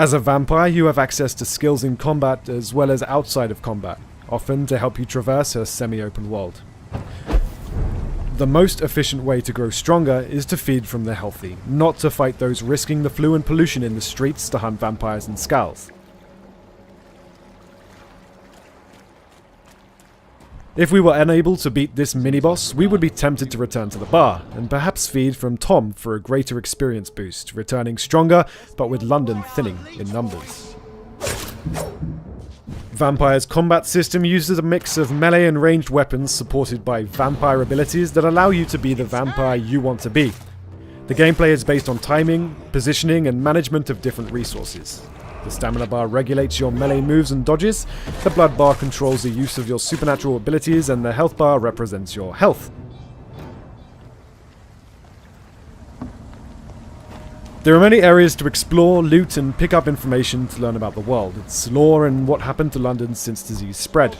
As a vampire, you have access to skills in combat as well as outside of combat, often to help you traverse a semi-open world. The most efficient way to grow stronger is to feed from the healthy, not to fight those risking the flu and pollution in the streets to hunt vampires and skulls. If we were unable to beat this mini-boss, we would be tempted to return to the bar, and perhaps feed from Tom for a greater experience boost, returning stronger, but with London thinning in numbers. Vampire's combat system uses a mix of melee and ranged weapons supported by vampire abilities that allow you to be the vampire you want to be. The gameplay is based on timing, positioning, and management of different resources. The stamina bar regulates your melee moves and dodges, the blood bar controls the use of your supernatural abilities, and the health bar represents your health. There are many areas to explore, loot, and pick up information to learn about the world, its lore, and what happened to London since disease spread.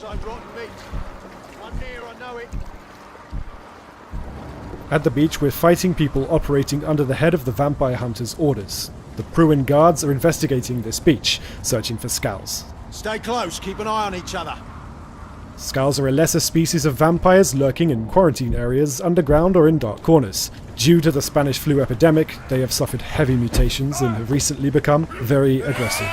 At the beach, we're fighting people operating under the head of the vampire hunter's orders. The Pruin guards are investigating this beach, searching for skulls. Stay close, keep an eye on each other. Skulls are a lesser species of vampires lurking in quarantine areas, underground or in dark corners. Due to the Spanish flu epidemic, they have suffered heavy mutations and have recently become very aggressive.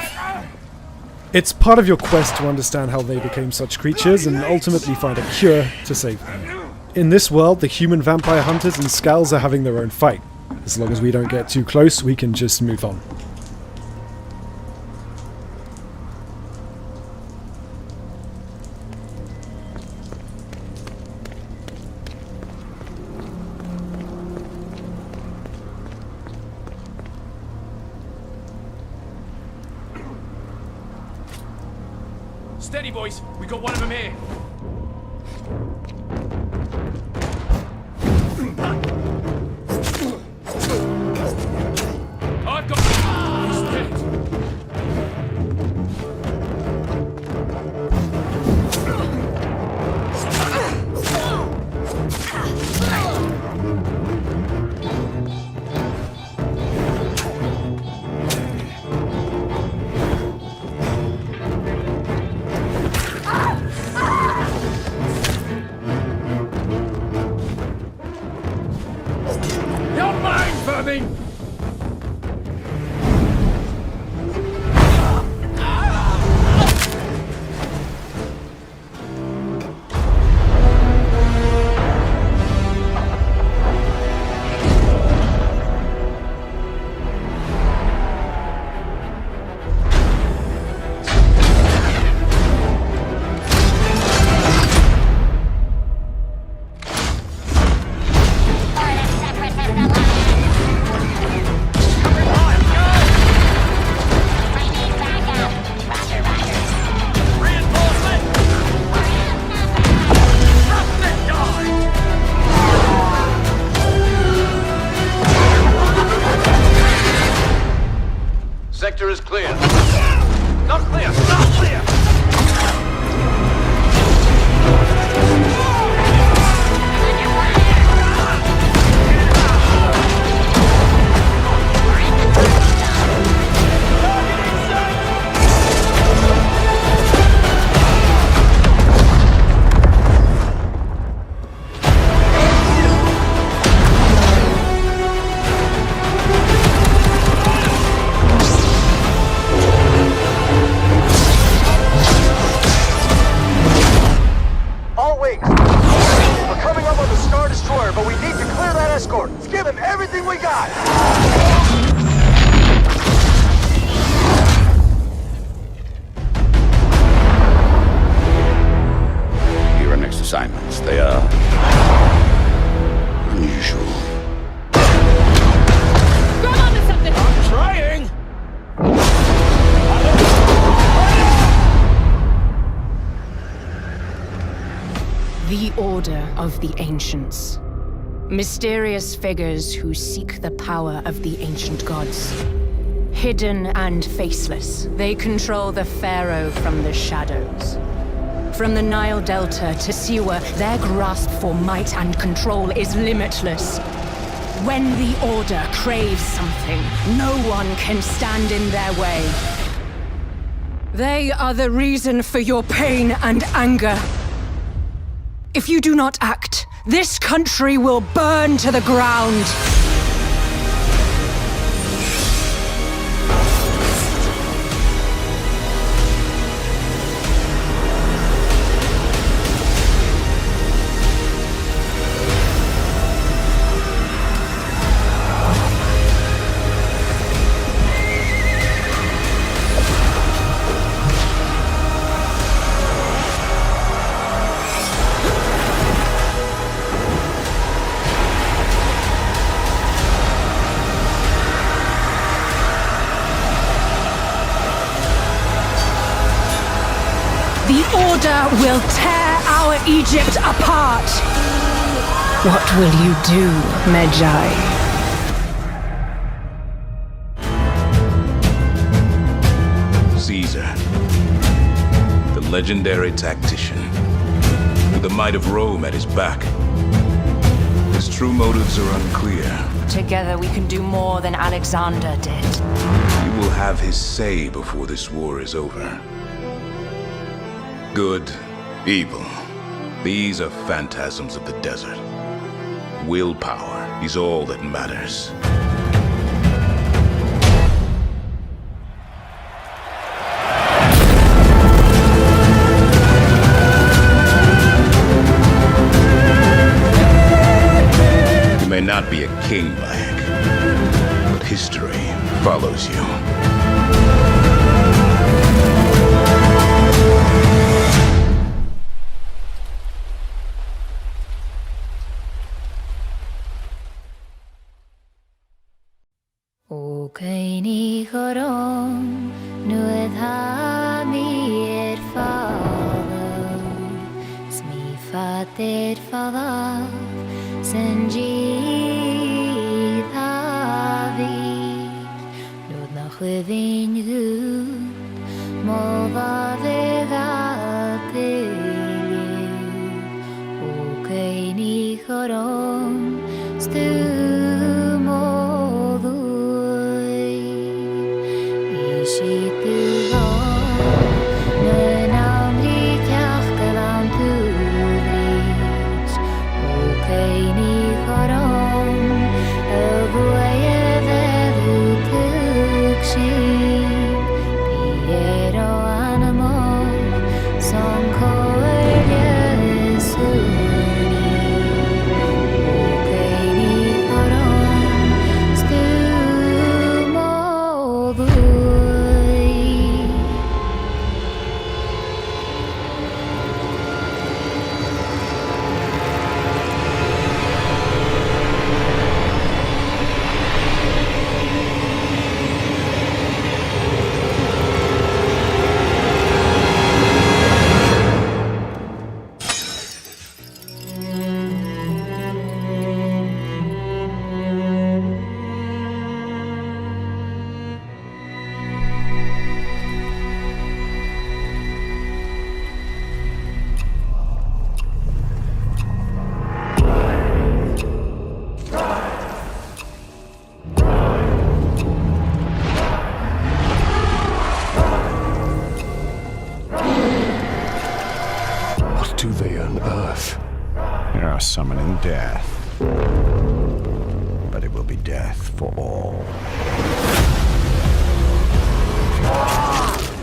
It's part of your quest to understand how they became such creatures and ultimately find a cure to save them. In this world, the human vampire hunters and skulls are having their own fight. As long as we don't get too close, we can just move on. Steady, boys. We got one of them here. I've got... He's dead. You're mine, vermin! Sector is clear. Not clear! Not clear! But we need to clear that escort. Let's give him everything we got. Your next assignments, they are unusual. Grab onto something! I'm trying. The Order of the Ancients. Mysterious figures who seek the power of the ancient gods. Hidden and faceless, they control the Pharaoh from the shadows. From the Nile Delta to Siwa, their grasp for might and control is limitless. When the Order craves something, no one can stand in their way. They are the reason for your pain and anger. If you do not act, this country will burn to the ground. The Order will tear our Egypt apart. What will you do, Medjai? Caesar, the legendary tactician, with the might of Rome at his back. His true motives are unclear. Together we can do more than Alexander did. He will have his say before this war is over. Good, evil, these are phantasms of the desert. Willpower is all that matters. You may not be a king, Bayek, but history follows you. Kaini chorom nuad ha mi fader smi fader fader senji David nuad na chwedin gud moda de gatelu o kaini chorom stu Summoning death. But it will be death for all.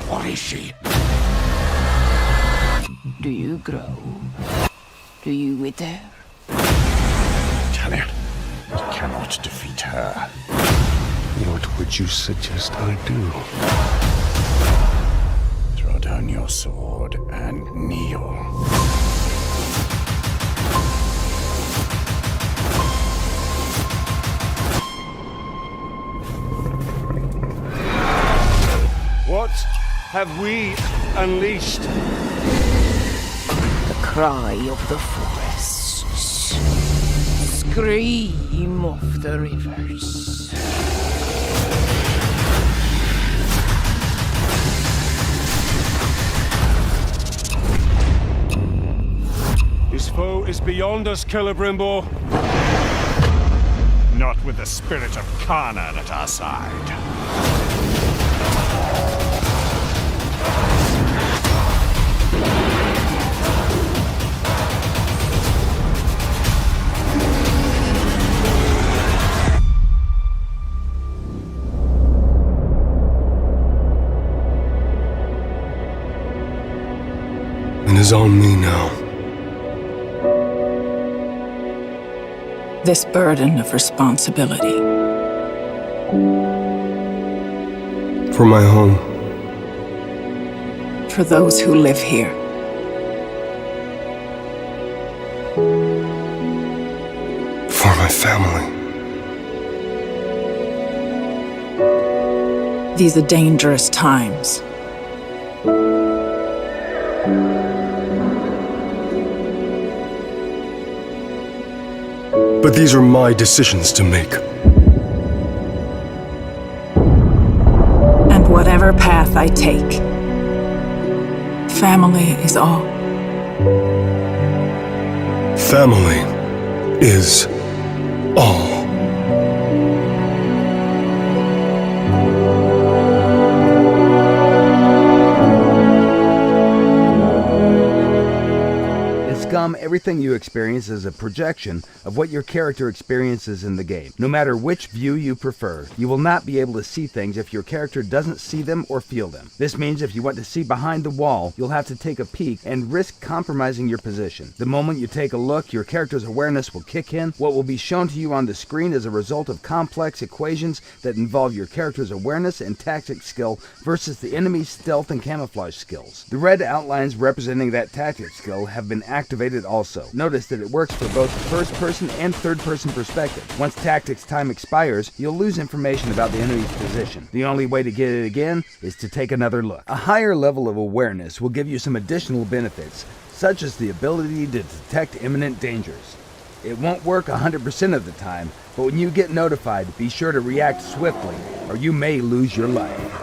What is she? Do you grow? Do you wither? Italian, I cannot defeat her. What would you suggest I do? Throw down your sword and kneel. What have we unleashed? The cry of the forests. Scream of the rivers. His foe is beyond us, Celebrimbor. Not with the spirit of Kana at our side. is on me now. This burden of responsibility. For my home. For those who live here. For my family. These are dangerous times. But these are my decisions to make. And whatever path I take, family is all. Family is all. Everything you experience is a projection of what your character experiences in the game. No matter which view you prefer, you will not be able to see things if your character doesn't see them or feel them. This means if you want to see behind the wall, you'll have to take a peek and risk compromising your position. The moment you take a look, your character's awareness will kick in. What will be shown to you on the screen is a result of complex equations that involve your character's awareness and tactic skill versus the enemy's stealth and camouflage skills. The red outlines representing that tactic skill have been activated also. Notice that it works for both the first-person and third-person perspective. Once tactics time expires, you'll lose information about the enemy's position. The only way to get it again is to take another look. A higher level of awareness will give you some additional benefits, such as the ability to detect imminent dangers. It won't work 100% of the time, but when you get notified, be sure to react swiftly, or you may lose your life.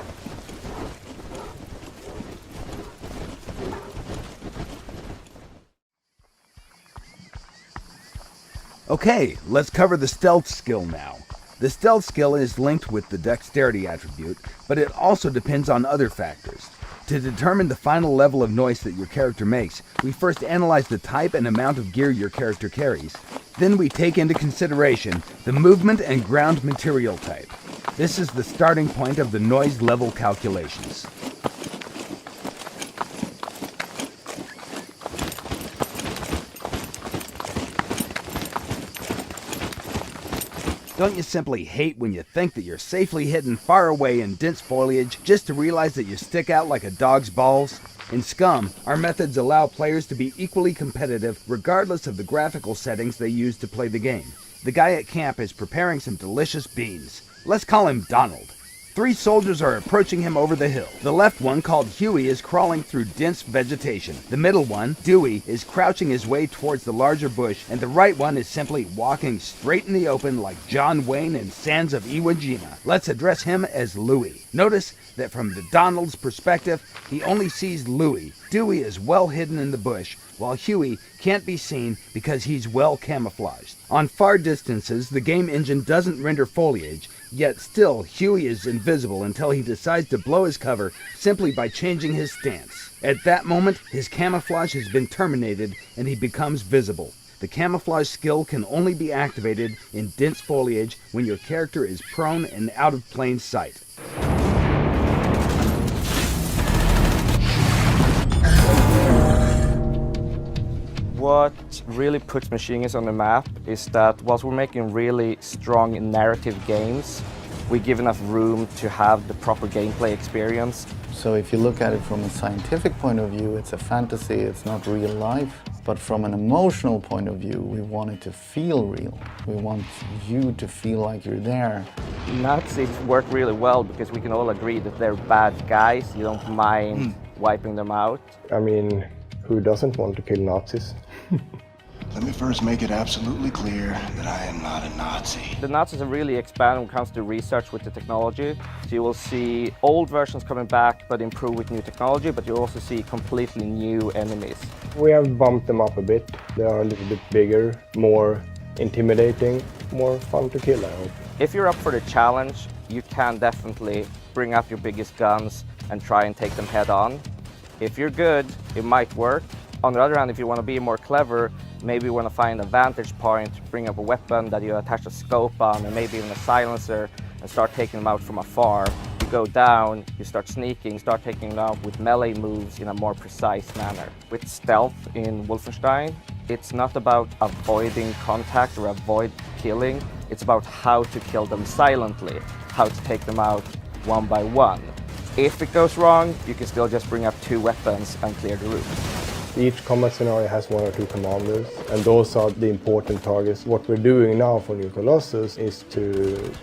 Okay, let's cover the stealth skill now. The stealth skill is linked with the dexterity attribute, but it also depends on other factors. To determine the final level of noise that your character makes, we first analyze the type and amount of gear your character carries. Then we take into consideration the movement and ground material type. This is the starting point of the noise level calculations. Don't you simply hate when you think that you're safely hidden far away in dense foliage just to realize that you stick out like a dog's balls? In Scum, our methods allow players to be equally competitive regardless of the graphical settings they use to play the game. The guy at camp is preparing some delicious beans. Let's call him Donald. 3 soldiers are approaching him over the hill. The left one, called Huey, is crawling through dense vegetation. The middle one, Dewey, is crouching his way towards the larger bush, and the right one is simply walking straight in the open like John Wayne in Sands of Iwo Jima. Let's address him as Louie. Notice that from the Donald's perspective, he only sees Louie. Dewey is well hidden in the bush, while Huey can't be seen because he's well camouflaged. On far distances, the game engine doesn't render foliage, yet still Huey is invisible until he decides to blow his cover simply by changing his stance. At that moment, his camouflage has been terminated and he becomes visible. The camouflage skill can only be activated in dense foliage when your character is prone and out of plain sight. What really puts Machines on the map is that whilst we're making really strong narrative games, we give enough room to have the proper gameplay experience. So if you look at it from a scientific point of view, it's a fantasy, it's not real life. But from an emotional point of view, we want it to feel real. We want you to feel like you're there. Nazis work really well because we can all agree that they're bad guys. You don't mind wiping them out. I mean, who doesn't want to kill Nazis? Let me first make it absolutely clear that I am not a Nazi. The Nazis have really expanded when it comes to research with the technology. So you will see old versions coming back but improved with new technology, but you'll also see completely new enemies. We have bumped them up a bit. They are a little bit bigger, more intimidating, more fun to kill, I hope. If you're up for the challenge, you can definitely bring up your biggest guns and try and take them head on. If you're good, it might work. On the other hand, if you want to be more clever, maybe you want to find a vantage point, bring up a weapon that you attach a scope on, and maybe even a silencer, and start taking them out from afar. You go down, you start sneaking, start taking them out with melee moves in a more precise manner. With stealth in Wolfenstein, it's not about avoiding contact or avoid killing, it's about how to kill them silently, how to take them out one by one. If it goes wrong, you can still just bring up 2 weapons and clear the room. Each combat scenario has 1 or 2 commanders, and those are the important targets. What we're doing now for New Colossus is to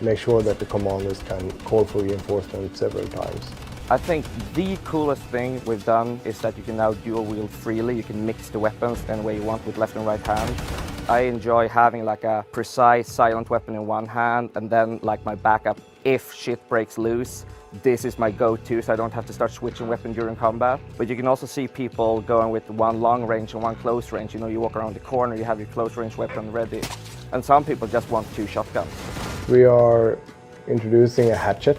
make sure that the commanders can call for reinforcement several times. I think the coolest thing we've done is that you can now dual wield freely. You can mix the weapons any way you want with left and right hand. I enjoy having like a precise silent weapon in one hand and then like my backup if shit breaks loose. This is my go-to, so I don't have to start switching weapon during combat. But you can also see people going with 1 long range and 1 close range. You know, you walk around the corner, you have your close range weapon ready. And some people just want 2 shotguns. We are introducing a hatchet.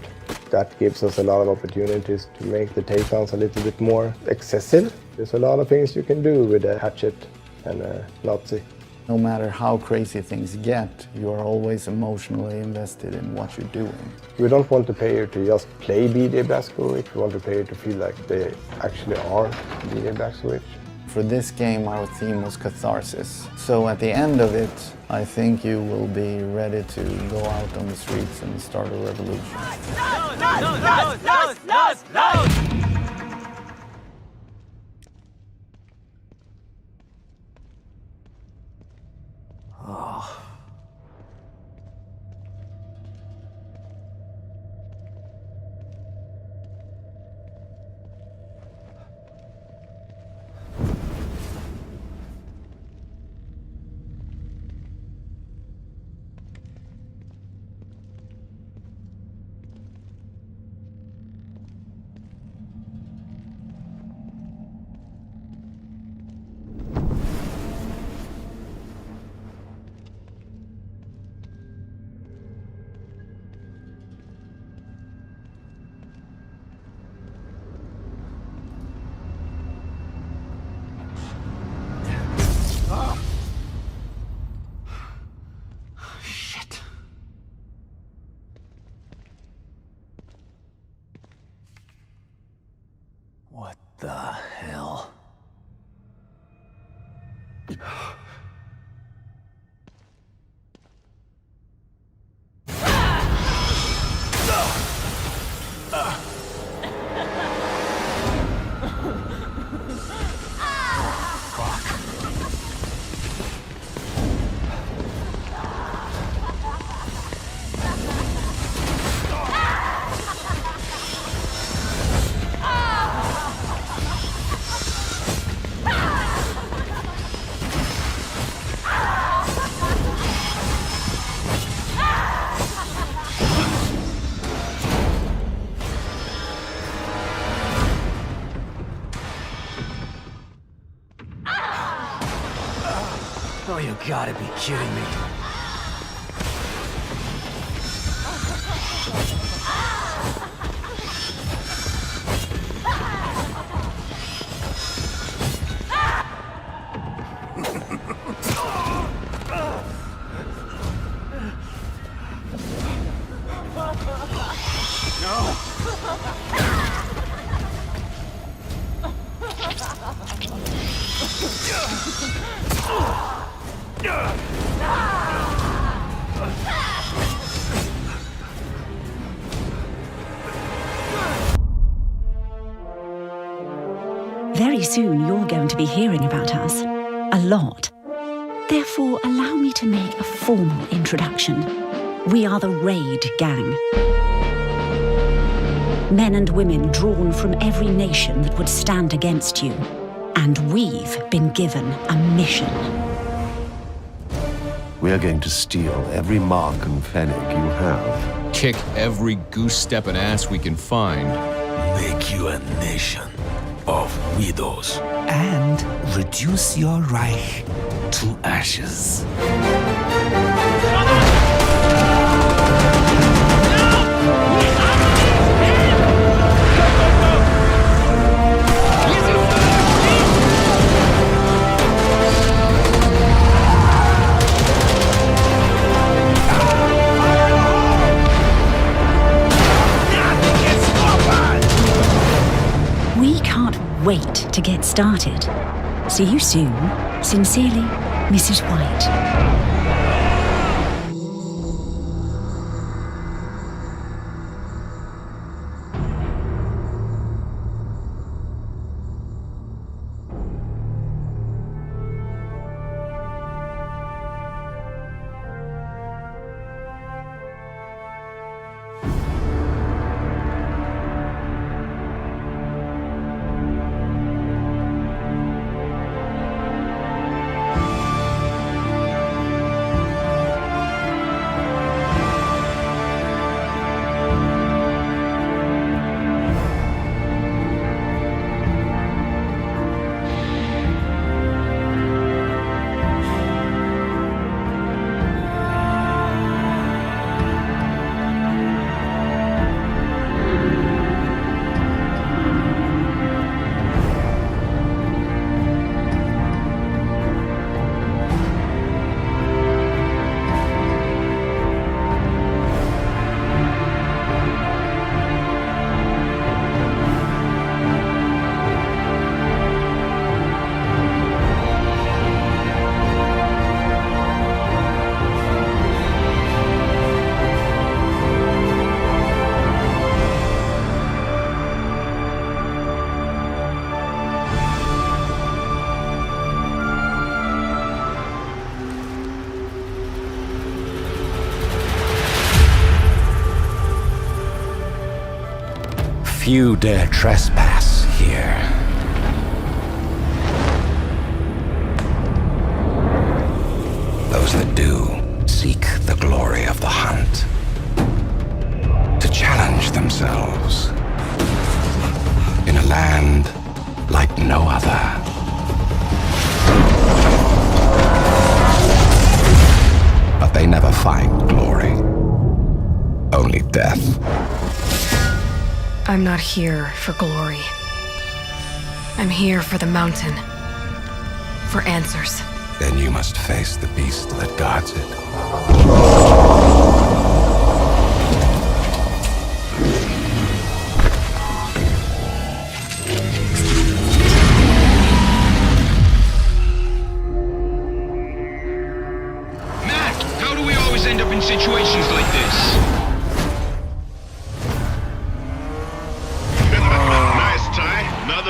That gives us a lot of opportunities to make the takedowns a little bit more excessive. There's a lot of things you can do with a hatchet and a Nazi. No matter how crazy things get, you are always emotionally invested in what you're doing. We don't want the player to just play BJ Blazkowicz. We want the player to feel like they actually are BJ Blazkowicz. For this game, our theme was catharsis. So at the end of it, I think you will be ready to go out on the streets and start a revolution. What the hell? Oh, you gotta be kidding me. Very soon you're going to be hearing about us. A lot. Therefore, allow me to make a formal introduction. We are the Raid Gang. Men and women drawn from every nation that would stand against you. And we've been given a mission. We are going to steal every mark and fennec you have. Kick every goose step and ass we can find. Make you a nation of widows. And reduce your Reich to ashes. Nothing gets to get started. See you soon. Sincerely, Mrs. White. Few dare trespass here. Those that do seek the glory of the hunt, to challenge themselves in a land like no other. But they never find glory, only death. I'm not here for glory. I'm here for the mountain. For answers. Then you must face the beast that guards it. Mac, how do we always end up in situations like this?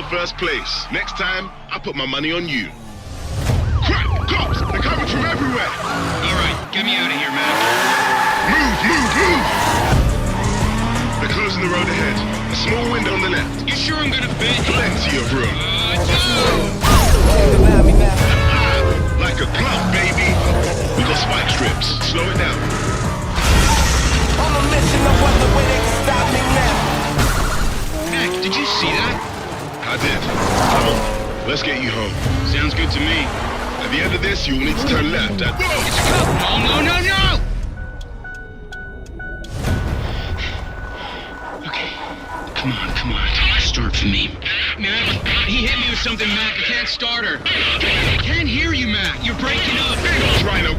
First place. Next time, I put my money on you. Crap! Cops! They're coming from everywhere! Alright, get me out of here, man. Move! They're closing the road ahead. A small window on the left. You sure I'm gonna fit? Plenty of room. Like a club, baby. We got spike strips. Slow it down. On a mission, no other way they can stop me now. Mac, did you see that? I did. Come on, let's get you home. Sounds good to me. At the end of this, you will need to turn left at... Whoa! It's a cop! No! Okay, come on. Start for me. Mac, he hit me with something, Mac. I can't start her. I can't hear you, Mac. You're breaking up. Big ass rhino!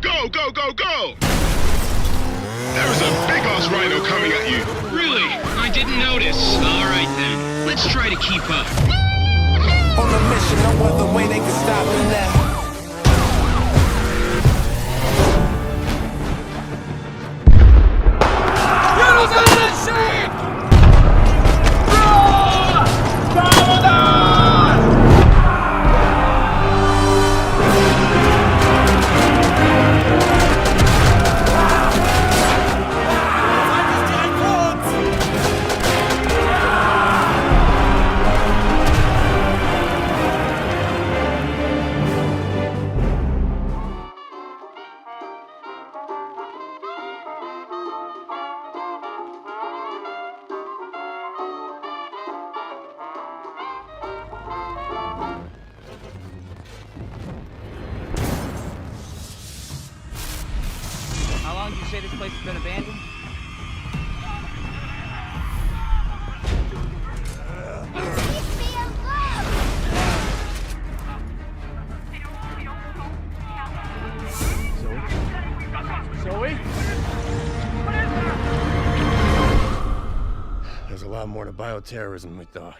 Go! There is a big ass rhino coming at you. Really? I didn't notice. All right, then. Let's try to keep up. On a mission, no other way they can stop me now. How long did you say this place has been abandoned? Zoe? There's a lot more to bioterrorism than we thought.